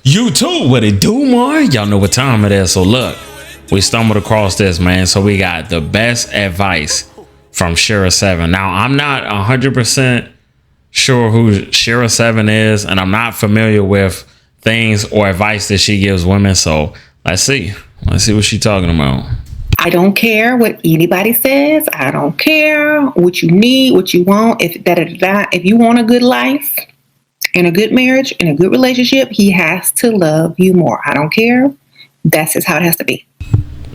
You too, what it do, more? Y'all know what time it is. So look, we stumbled across this, man. So we got the best advice from Shera 7. Now, I'm not 100% sure who Shera 7 is, and I'm not familiar with things or advice that she gives women. So let's see. Let's see what she's talking about. I don't care what anybody says. I don't care what you need, what you want. If you want a good life and a good marriage and a good relationship, he has to love you more. I don't care. That's just how it has to be.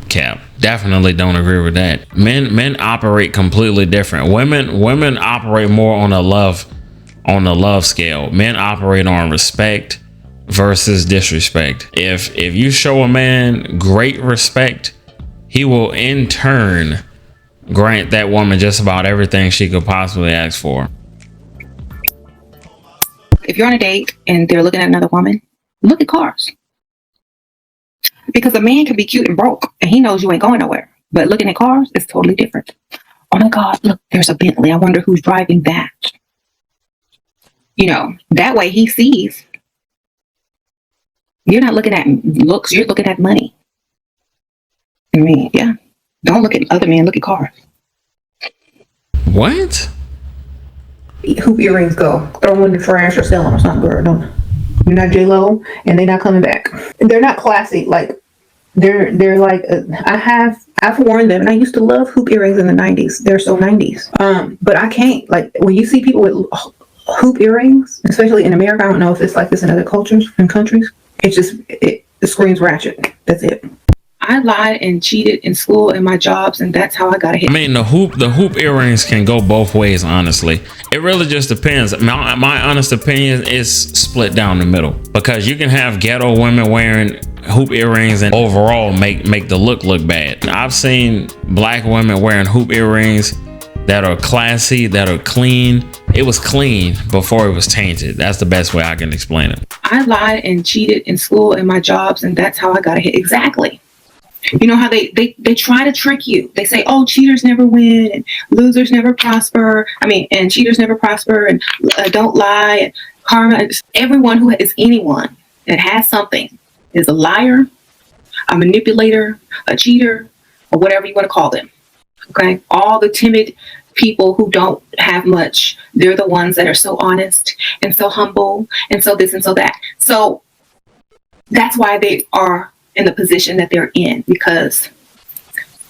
Cap, definitely don't agree with that. Men operate completely different. Women operate more on the love scale. Men operate on respect versus disrespect. If you show a man great respect, he will in turn grant that woman just about everything she could possibly ask for. If you're on a date and they're looking at another woman, look at cars. Because a man can be cute and broke and he knows you ain't going nowhere. But looking at cars is totally different. Oh my God, look, there's a Bentley. I wonder who's driving that. You know, that way he sees. You're not looking at looks, you're looking at money. I mean, yeah. Don't look at other men, look at cars. What? Hoop earrings go. Throw them in the trash or sell them or something, girl. Don't. You're not J-Lo, and they're not coming back. They're not classy. Like, they're like, I've worn them, and I used to love hoop earrings in the 90s. They're so 90s. But I can't, like, when you see people with hoop earrings, especially in America, I don't know if it's like this in other cultures and countries, it screams ratchet. That's it. I lied and cheated in school and my jobs, and that's how I got ahead. I mean, the hoop earrings can go both ways, honestly. It really just depends. My honest opinion is split down the middle, because you can have ghetto women wearing hoop earrings and overall make the look bad. I've seen black women wearing hoop earrings that are classy, that are clean. It was clean before it was tainted. That's the best way I can explain it. I lied and cheated in school and my jobs, and that's how I got ahead. Exactly. You know how they try to trick you. They say, oh, cheaters never win and losers never prosper. And cheaters never prosper, and don't lie, and karma. Everyone who is anyone that has something is a liar, a manipulator, a cheater, or whatever you want to call them. Okay? All the timid people who don't have much, they're the ones that are so honest and so humble and so this and so that. So that's why they are in the position that they're in, because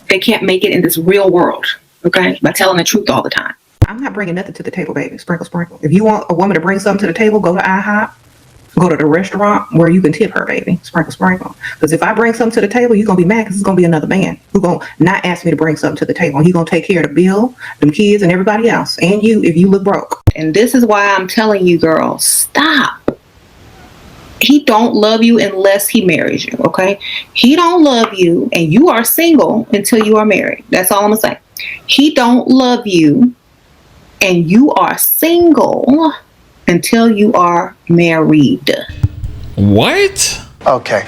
they can't make it in this real world, okay, by telling the truth all the time. I'm not bringing nothing to the table, baby. Sprinkle, sprinkle. If you want a woman to bring something to the table, go to IHOP, go to the restaurant where you can tip her, baby. Sprinkle, sprinkle. Because if I bring something to the table, you're going to be mad because it's going to be another man who's going to not ask me to bring something to the table. He's going to take care of the bill, them kids, and everybody else, and you if you look broke. And this is why I'm telling you, girls, stop. He don't love you unless he marries you, okay? He don't love you, and you are single until you are married. That's all I'm gonna say. He don't love you, and you are single until you are married. What? Okay,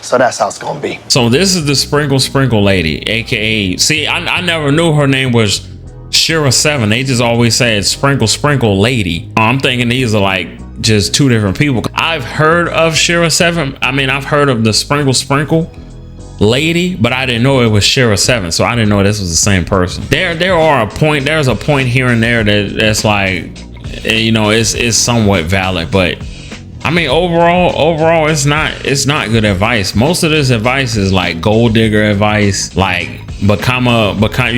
so that's how it's gonna be. So this is the sprinkle lady, aka. See, I never knew her name was Shera 7. They just always said sprinkle lady. I'm thinking these are like just two different people. I've heard of Shera 7. I've heard of the sprinkle lady, but I didn't know it was Shera 7. So I didn't know this was the same person. There's a point here and there that's like, you know, it's somewhat valid, but overall it's not good advice. Most of this advice is like gold digger advice, like you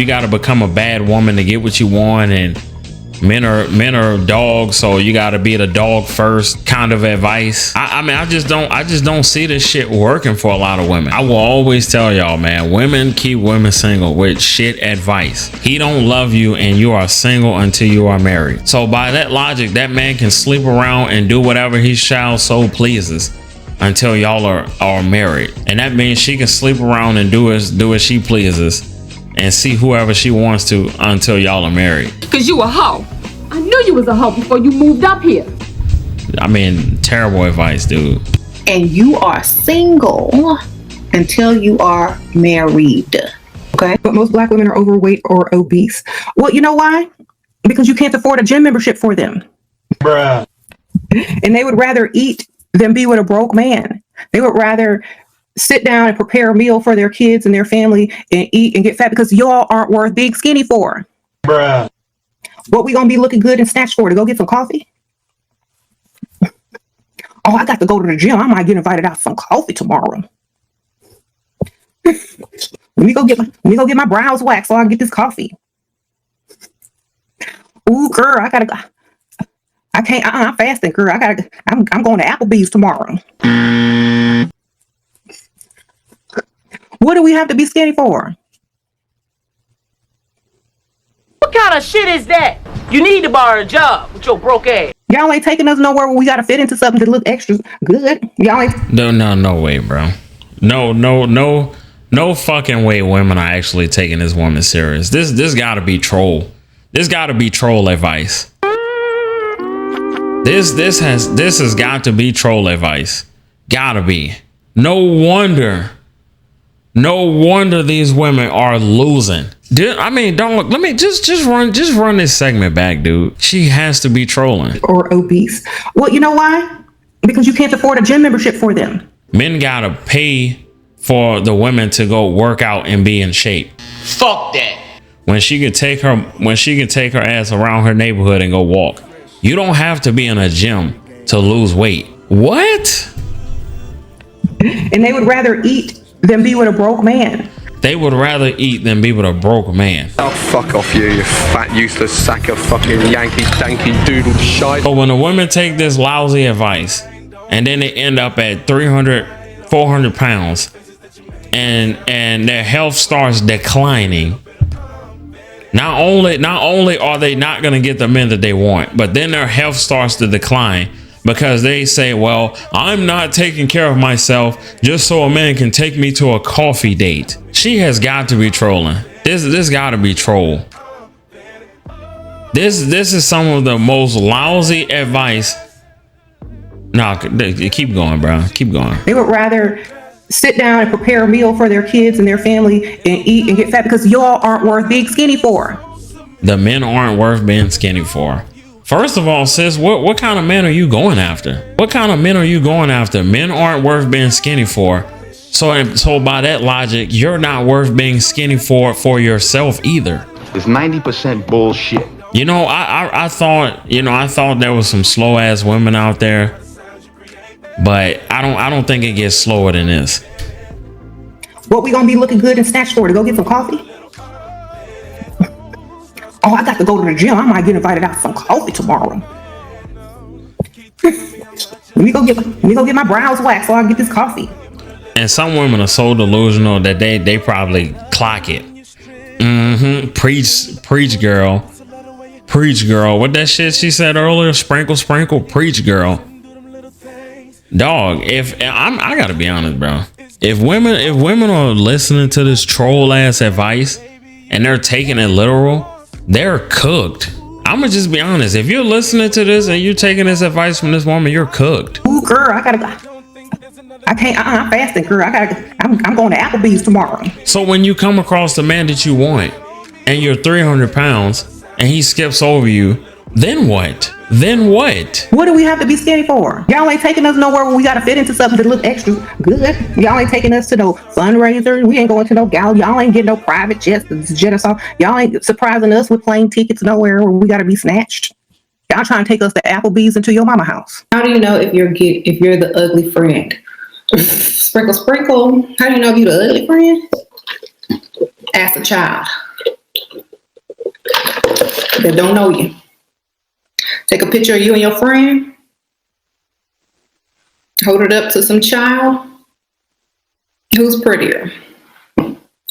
gotta become a bad woman to get what you want, and men are dogs, so you gotta be the dog first kind of advice. I just don't see this shit working for a lot of women. I will always tell y'all, man, women keep women single with shit advice. He don't love you and you are single until you are married. So by that logic, that man can sleep around and do whatever he shall so pleases until y'all are married. And that means she can sleep around and do as she pleases and see whoever she wants to until y'all are married. Cause you a hoe. I knew you was a hoe before you moved up here. Terrible advice, dude. And you are single until you are married. Okay? But most black women are overweight or obese. Well, you know why? Because you can't afford a gym membership for them. Bruh. And they would rather eat than be with a broke man. They would rather sit down and prepare a meal for their kids and their family and eat and get fat because y'all aren't worth being skinny for. Bruh. What we gonna be looking good and snatched for? To go get some coffee? Oh, I got to go to the gym. I might get invited out for some coffee tomorrow. Let me go get my brows waxed so I can get this coffee. Ooh, girl, I gotta go. I can't. I'm fasting, girl. I'm going to Applebee's tomorrow. What do we have to be skinny for? What kind of shit is that? You need to borrow a job with your broke ass. Y'all ain't taking us nowhere where we gotta fit into something to look extra good. Y'all ain't. No way, bro. No fucking way women are actually taking this woman serious. This gotta be troll. This gotta be troll advice. This has got to be troll advice. Gotta be. No wonder these women are losing. I mean, don't let me just run this segment back, dude. She has to be trolling. Or obese. Well, you know why? Because you can't afford a gym membership for them. Men gotta pay for the women to go work out and be in shape. Fuck that. When she could take her ass around her neighborhood and go walk. You don't have to be in a gym to lose weight. What? And they would rather eat than be with a broke man. They would rather eat than be with a broke man. Oh, fuck off you fat, useless sack of fucking Yankee danky doodle shite. But when the women take this lousy advice and then they end up at 300, 400 pounds and their health starts declining, not only are they not going to get the men that they want, but then their health starts to decline because they say, well, I'm not taking care of myself just so a man can take me to a coffee date. She has got to be trolling. This got to be troll. This is some of the most lousy advice. No, keep going, bro. Keep going. They would rather sit down and prepare a meal for their kids and their family and eat and get fat because y'all aren't worth being skinny for. The men aren't worth being skinny for. First of all, sis, what kind of men are you going after? What kind of men are you going after? Men aren't worth being skinny for. So by that logic, you're not worth being skinny for yourself either. It's 90% bullshit. You know, I thought there was some slow ass women out there, but I don't think it gets slower than this. What we gonna be looking good and snatched for? To go get some coffee? Oh, I got to go to the gym. I might get invited out for some coffee tomorrow. Let me go get my brows waxed so I can get this coffee. And some women are so delusional that they probably clock it. Preach, girl. Preach, girl. What that shit she said earlier? Sprinkle, sprinkle. Preach, girl. Dog. I gotta be honest, bro. If women are listening to this troll ass advice and they're taking it literal, they're cooked. I'm gonna just be honest. If you're listening to this and you're taking this advice from this woman, you're cooked. Ooh, girl, I can't. I'm fasting, girl. I'm going to Applebee's tomorrow. So when you come across the man that you want and you're 300 pounds and he skips over you, then what? What do we have to be skinny for? Y'all ain't taking us nowhere where we gotta fit into something to look extra good. Y'all ain't taking us to no fundraisers. We ain't going to no gala. Y'all ain't getting no private jets to jet us off. Y'all ain't surprising us with plane tickets nowhere where we gotta be snatched. Y'all trying to take us to Applebee's and to your mama house. How do you know if you're the ugly friend? Sprinkle, sprinkle. How do you know if you're the ugly friend? Ask a child that don't know you. Take a picture of you and your friend. Hold it up to some child. Who's prettier?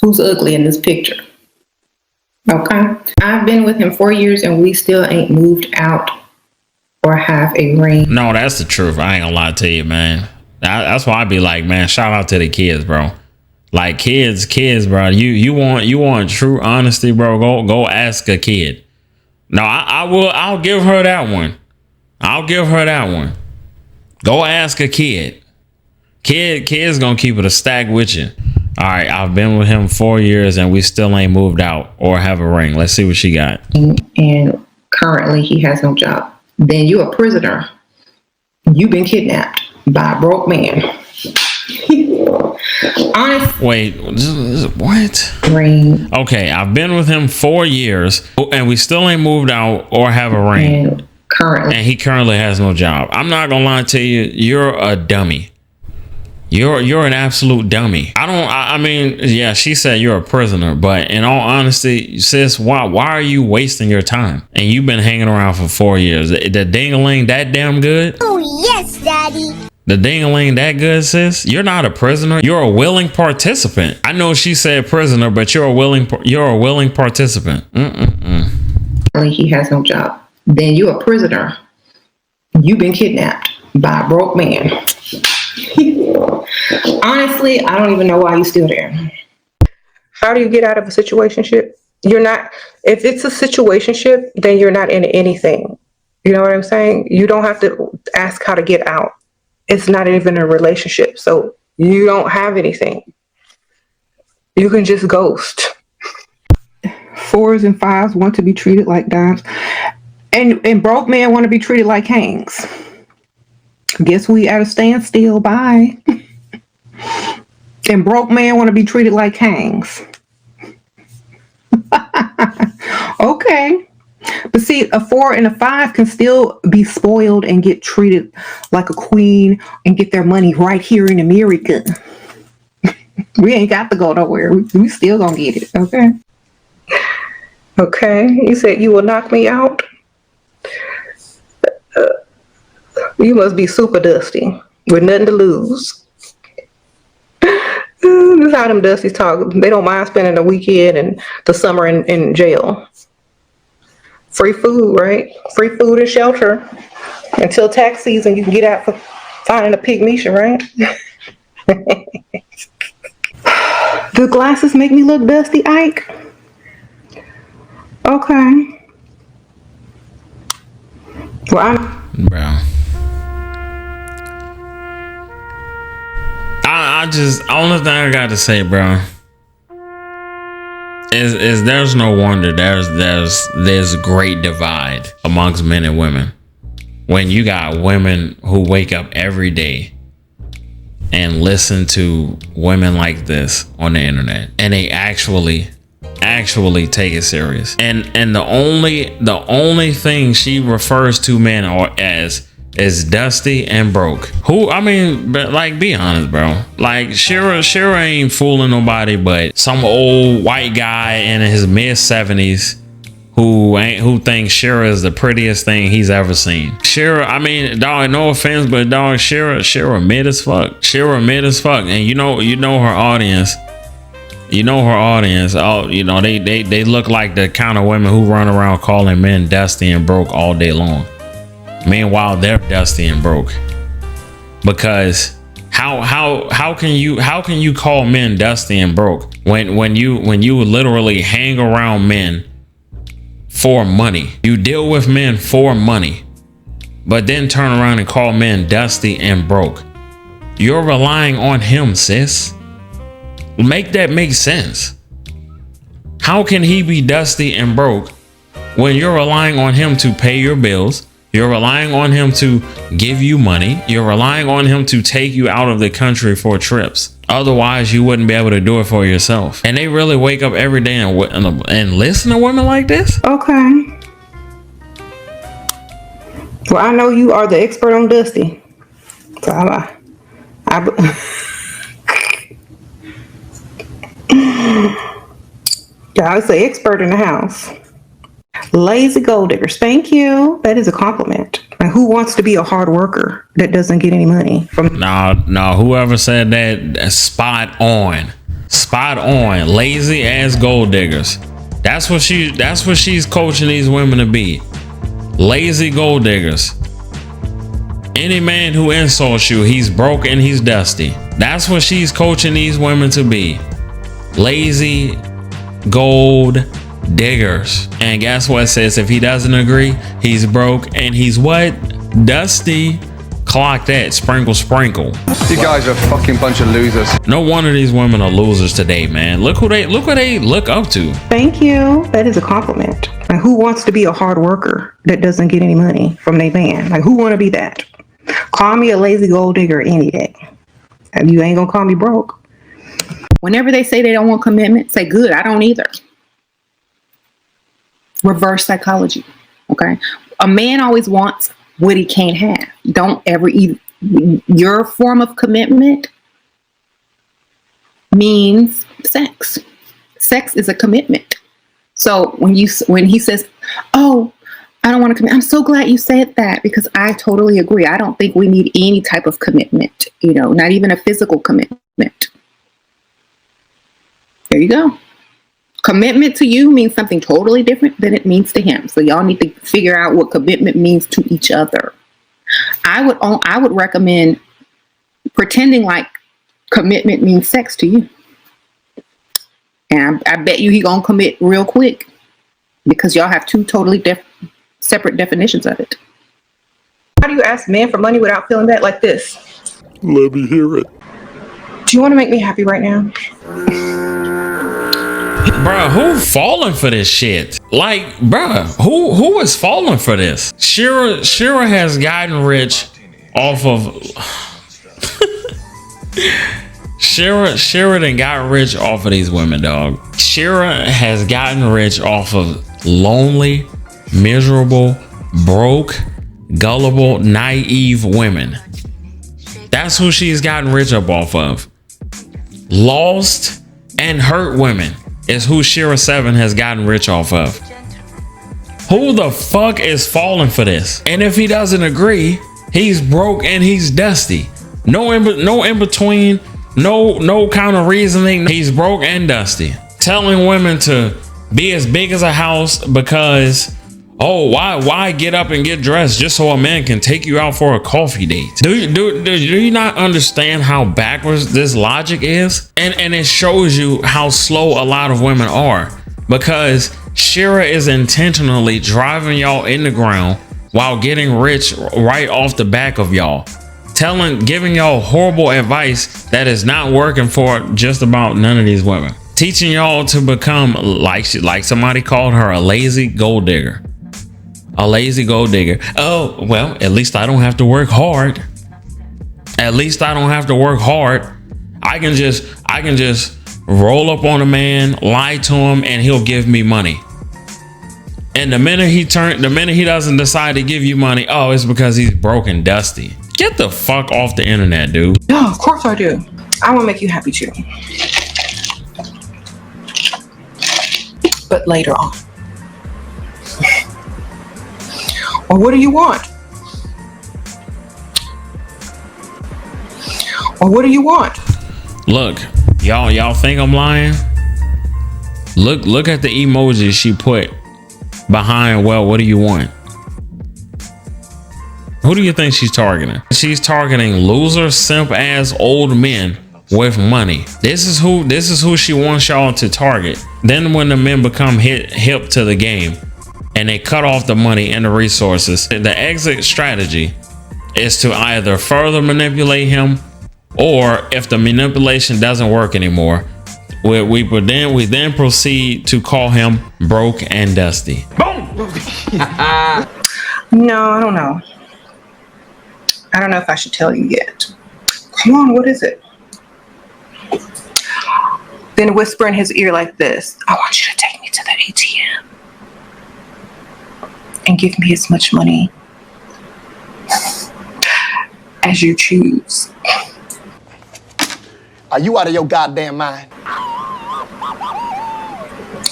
Who's ugly in this picture? Okay. I've been with him 4 years and we still ain't moved out or have a ring. No, that's the truth. I ain't gonna lie to you, man. That's why I be like, man, shout out to the kids, bro. Like kids, bro. You want true honesty, bro. Go ask a kid. No, I'll give her that one. Go ask a kid. Kid's gonna keep it a stack with you. All right, I've been with him 4 years and we still ain't moved out or have a ring. Let's see what she got. And currently he has no job. Then you're a prisoner. You've been kidnapped. by a broke man. Honest. Wait, what? Ring. Okay, I've been with him 4 years and we still ain't moved out or have a ring. And he currently has no job. I'm not gonna lie to you, you're a dummy. You're an absolute dummy. I mean, yeah, she said you're a prisoner, but in all honesty, sis, why are you wasting your time? And you've been hanging around for 4 years. The ding-a-ling that damn good? Oh yes, daddy. The ding-a-ling that good, sis? You're not a prisoner. You're a willing participant. I know she said prisoner, but you're a willing participant. He has no job. Then you're a prisoner. You've been kidnapped by a broke man. Honestly, I don't even know why you're still there. How do you get out of a situationship? You're not, if it's a situationship, then you're not in anything. You know what I'm saying? You don't have to ask how to get out. It's not even a relationship. So you don't have anything. You can just ghost. 4s and 5s want to be treated like dimes. And broke men want to be treated like kings. Guess we at a standstill. Bye. And broke men want to be treated like kings. Okay. But see, a 4 and a 5 can still be spoiled and get treated like a queen and get their money right here in America. We ain't got to go nowhere. We still gonna get it. Okay. Okay. You said you will knock me out? You must be super dusty with nothing to lose. This is how them dusties talk. They don't mind spending the weekend and the summer in jail. Free food, right? Free food and shelter until tax season. You can get out for finding a pygmisha, right? The glasses make me look dusty, Ike. Okay. Well, Bro. Only thing I got to say, bro, is there's no wonder there's a great divide amongst men and women when you got women who wake up every day and listen to women like this on the internet and they actually take it serious. And the only thing she refers to men as is dusty and broke. Who, I mean, but like, be honest, bro. Like Shera ain't fooling nobody but some old white guy in his mid-70s who thinks Shera is the prettiest thing he's ever seen. Shera, I mean, dog, no offense, but dog, Shera mid as fuck. Shera mid as fuck. And you know her audience. You know her audience. Oh, you know, they look like the kind of women who run around calling men dusty and broke all day long. Meanwhile, they're dusty and broke. Because how can you call men dusty and broke when you literally hang around men for money? You deal with men for money, but then turn around and call men dusty and broke. You're relying on him, sis. Make that make sense. How can he be dusty and broke when you're relying on him to pay your bills? You're relying on him to give you money. You're relying on him to take you out of the country for trips. Otherwise, you wouldn't be able to do it for yourself. And they really wake up every day and listen to women like this? okay. Well, I know you are the expert on dusty. So I would say expert in the house. Lazy gold diggers. Thank you. That is a compliment. And who wants to be a hard worker that doesn't get any money from? No. Whoever said that, spot on. Spot on. Lazy ass gold diggers. That's what she's coaching these women to be. Lazy gold diggers. Any man who insults you, he's broke and he's dusty. That's what she's coaching these women to be. Lazy gold diggers. And guess what, sis? If he doesn't agree, he's broke and he's what? Dusty. Clock that. Sprinkle. You guys are a fucking bunch of losers. No wonder these women are losers today, man. Look what they look up to. Thank you. That is a compliment. And who wants to be a hard worker that doesn't get any money from their man? Like, who want to be that? Call me a lazy gold digger any day. And you ain't gonna call me broke. Whenever they say they don't want commitment, say good, I don't either. Reverse psychology. Okay. A man always wants what he can't have. Don't ever eat. Your form of commitment means sex. Sex is a commitment. So when he says, "Oh, I don't want to commit," I'm so glad you said that, because I totally agree. I don't think we need any type of commitment, not even a physical commitment. There you go. Commitment to you means something totally different than it means to him. So y'all need to figure out what commitment means to each other. I would recommend pretending like commitment means sex to you. And I bet you he gonna commit real quick, because y'all have two totally separate definitions of it. How do you ask men for money without feeling that like this? Let me hear it. Do you want to make me happy right now? Bruh, who falling for this shit? Like, bruh, who is falling for this? Shera has gotten rich off of Shera done got rich off of these women, dog. Shera has gotten rich off of lonely, miserable, broke, gullible, naive women. That's who she's gotten rich up off of. Lost and hurt women is who Shera 7 has gotten rich off of. Who the fuck is falling for this? And if he doesn't agree, he's broke and he's dusty. No in between. No kind of reasoning. He's broke and dusty. Telling women to be as big as a house because, oh, why get up and get dressed just so a man can take you out for a coffee date? Do you not understand how backwards this logic is? And it shows you how slow a lot of women are, because Shera is intentionally driving y'all in the ground while getting rich right off the back of y'all. Giving y'all horrible advice that is not working for just about none of these women. Teaching y'all to become like somebody called her, a lazy gold digger. A lazy gold digger. Oh, well, at least I don't have to work hard. At least I don't have to work hard. I can just roll up on a man, lie to him, and he'll give me money. And the minute he doesn't decide to give you money, oh, it's because he's broke and dusty. Get the fuck off the internet, dude. No, of course I do. I want to make you happy too. But later on. Or what do you want? Or what do you want? Look, y'all think I'm lying? Look at the emoji she put behind, well, what do you want? Who do you think she's targeting? She's targeting loser, simp ass old men with money. This is who she wants y'all to target. Then when the men become hip to the game and they cut off the money and the resources, the exit strategy is to either further manipulate him, or if the manipulation doesn't work anymore, we then proceed to call him broke and dusty. Boom! No, I don't know. I don't know if I should tell you yet. Come on, what is it? Then whisper in his ear like this: I want you to take me to the ATM and give me as much money as you choose. Are you out of your goddamn mind?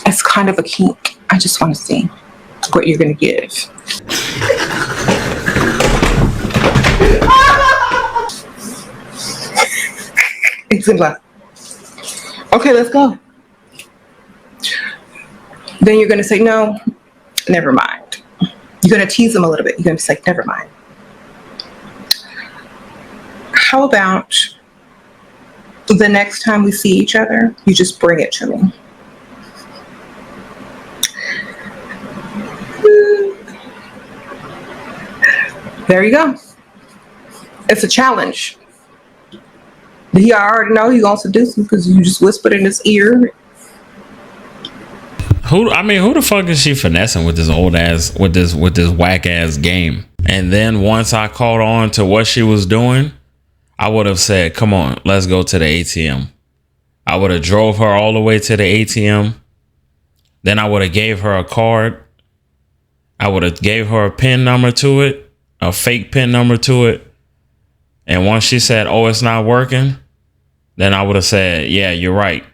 It's kind of a kink. I just want to see what you're going to give. It's like, okay, let's go. Then you're going to say, no, never mind. You're going to tease them a little bit. You're going to say, never mind. How about the next time we see each other, you just bring it to me? There you go. It's a challenge. He already know you're gonna seduce him because you just whispered in his ear. Who the fuck is she finessing with this old ass, with this whack ass game? And then once I caught on to what she was doing, I would have said, come on, let's go to the ATM. I would have drove her all the way to the ATM. Then I would have gave her a card. I would have gave her a PIN number to it, a fake PIN number to it. And once she said, oh, it's not working, then I would have said, yeah, you're right.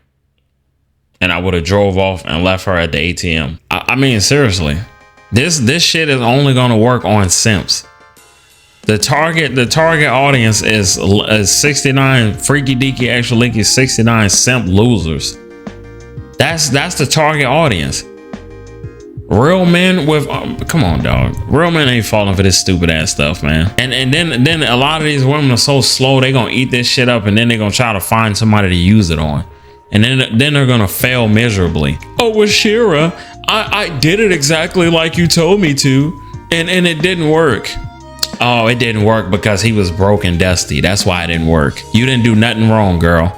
And I would have drove off and left her at the ATM. I mean, seriously, this shit is only going to work on simps. The target audience is 69 freaky deaky extra linky 69 simp losers. That's the target audience. Real men with come on, dog. Real men ain't falling for this stupid ass stuff, man. And then a lot of these women are so slow, they gonna eat this shit up, and then they gonna try to find somebody to use it on, and then they're gonna fail miserably. Oh, with Shera, I did it exactly like you told me to, and it didn't work. Oh, it didn't work because he was broke and dusty. That's why it didn't work. You didn't do nothing wrong, girl.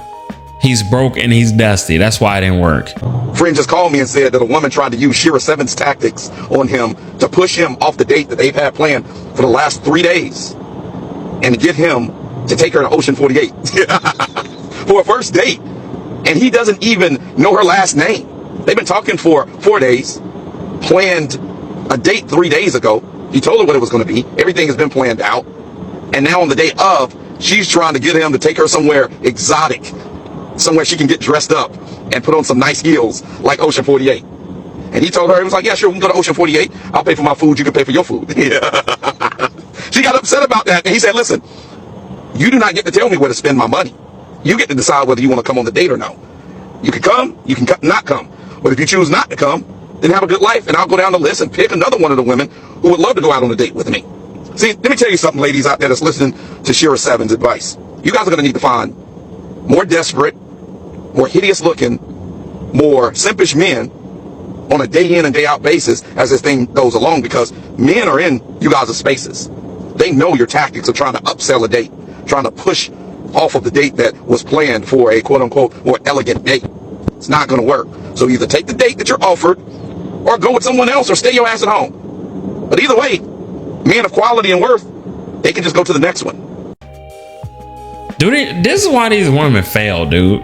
He's broke and he's dusty. That's why it didn't work. Friend just called me and said that a woman tried to use Shera 7's tactics on him to push him off the date that they've had planned for the last 3 days and to get him to take her to Ocean 48 for a first date. And he doesn't even know her last name. They've been talking for 4 days, planned a date 3 days ago. He told her what it was going to be. Everything has been planned out. And now on the day of, she's trying to get him to take her somewhere exotic, somewhere she can get dressed up and put on some nice heels like Ocean 48. And he told her, he was like, yeah, sure, we can go to Ocean 48. I'll pay for my food. You can pay for your food. She got upset about that. And he said, listen, you do not get to tell me where to spend my money. You get to decide whether you want to come on the date or no. You can come, you can not come. But if you choose not to come, then have a good life. And I'll go down the list and pick another one of the women who would love to go out on a date with me. See, let me tell you something, ladies out there that's listening to Shera 7's advice. You guys are going to need to find more desperate, more hideous looking, more simpish men on a day in and day out basis as this thing goes along, because men are in you guys' spaces. They know your tactics of trying to upsell a date, trying to push off of the date that was planned for a quote unquote more elegant date. It's not going to work. So either take the date that you're offered or go with someone else or stay your ass at home. But either way, men of quality and worth, they can just go to the next one. Dude, this is why these women fail, dude.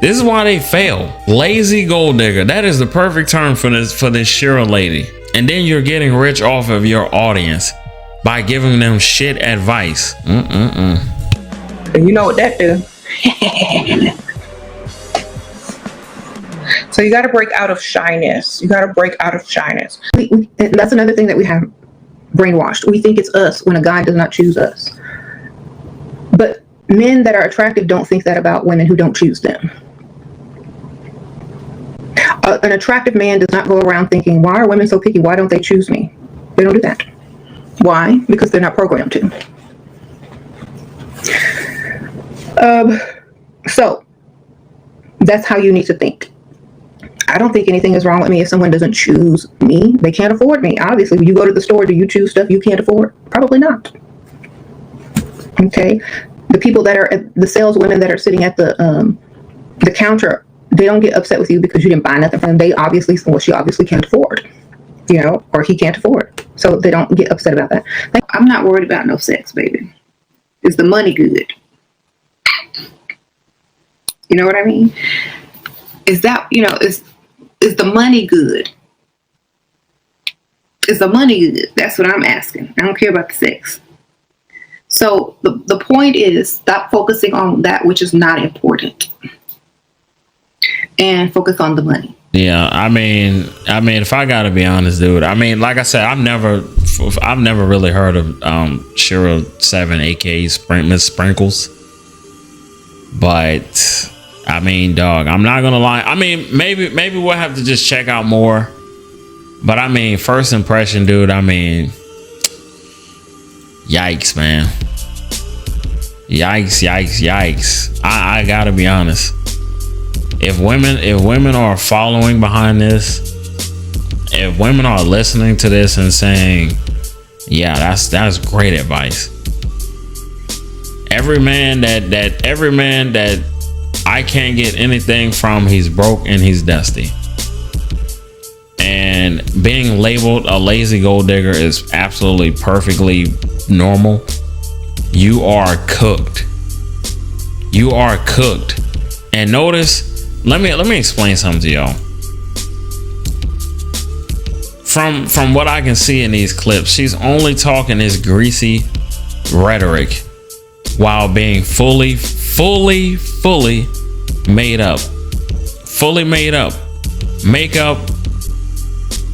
This is why they fail. Lazy gold digger. That is the perfect term for this Shera lady. And then you're getting rich off of your audience by giving them shit advice. And you know what that do? So you got to break out of shyness. That's another thing that we have brainwashed. We think it's us when a guy does not choose us. But men that are attractive don't think that about women who don't choose them. An attractive man does not go around thinking, why are women so picky? Why don't they choose me? They don't do that. Why? Because they're not programmed to. So that's how you need to think. I don't think anything is wrong with me if someone doesn't choose me. They can't afford me. Obviously, when you go to the store, do you choose stuff you can't afford? Probably not. Okay. The people that are the saleswomen that are sitting at the counter, they don't get upset with you because you didn't buy nothing from them. She obviously can't afford, or he can't afford. So they don't get upset about that. I'm not worried about no sex, baby. Is the money good? You know what I mean? Is that, is the money good? Is the money good? That's what I'm asking. I don't care about the sex. So the point is, stop focusing on that which is not important and focus on the money. Yeah, I mean, if I gotta be honest, dude, like I said, I've never really heard of Shera 7, aka Miss Sprinkles. But I mean, dog, I'm not gonna lie. I mean, maybe we'll have to just check out more. But I mean, first impression, dude, yikes, man. Yikes. I gotta be honest. If women are following behind this, if women are listening to this and saying, yeah, that's great advice. Every man that I can't get anything from, he's broke and he's dusty. And being labeled a lazy gold digger is absolutely perfectly normal. You are cooked. You are cooked. And notice, let me explain something to y'all. From what I can see in these clips, she's only talking this greasy rhetoric while being fully made up. Fully made up. Makeup,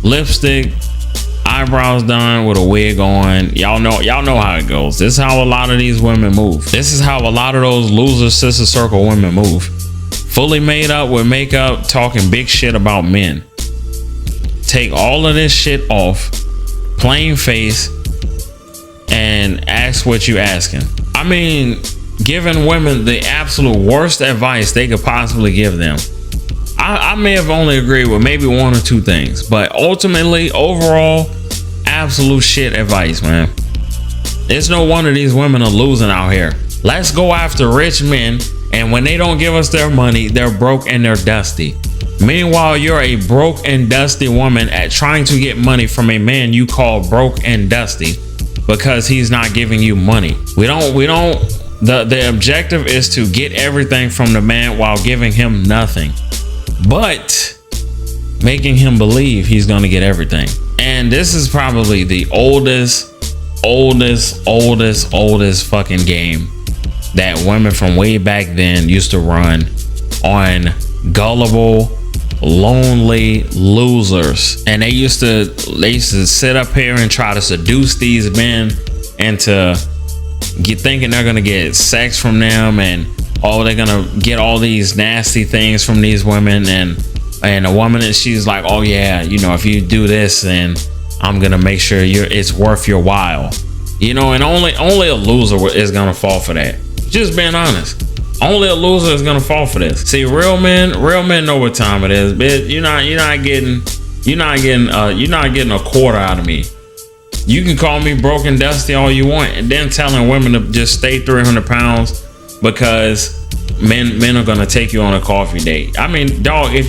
lipstick, eyebrows done with a wig on. Y'all know how it goes. This is how a lot of these women move. This is how a lot of those loser sister circle women move. Fully made up with makeup, talking big shit about men. Take all of this shit off, plain face, and ask what you asking. I mean, giving women the absolute worst advice they could possibly give them. I may have only agreed with maybe one or two things, but ultimately, overall, absolute shit advice, man. It's no wonder these women are losing out here. Let's go after rich men, and when they don't give us their money, they're broke and they're dusty. Meanwhile, you're a broke and dusty woman at trying to get money from a man you call broke and dusty because he's not giving you money. The objective is to get everything from the man while giving him nothing, but making him believe he's going to get everything. And this is probably the oldest fucking game that women from way back then used to run on gullible, lonely losers. And they used to sit up here and try to seduce these men into thinking they're gonna get sex from them, and they're gonna get all these nasty things from these women, and a woman, and she's like, oh yeah, if you do this, then I'm gonna make sure it's worth your while, and only a loser is gonna fall for that. Just being honest. Only a loser is gonna fall for this. See, real men know what time it is, bitch. You're not getting a quarter out of me. You can call me broke and dusty all you want, and then telling women to just stay 300 pounds because men are gonna take you on a coffee date. I mean, dog, if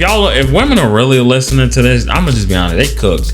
women are really listening to this, I'm gonna just be honest, they cooked.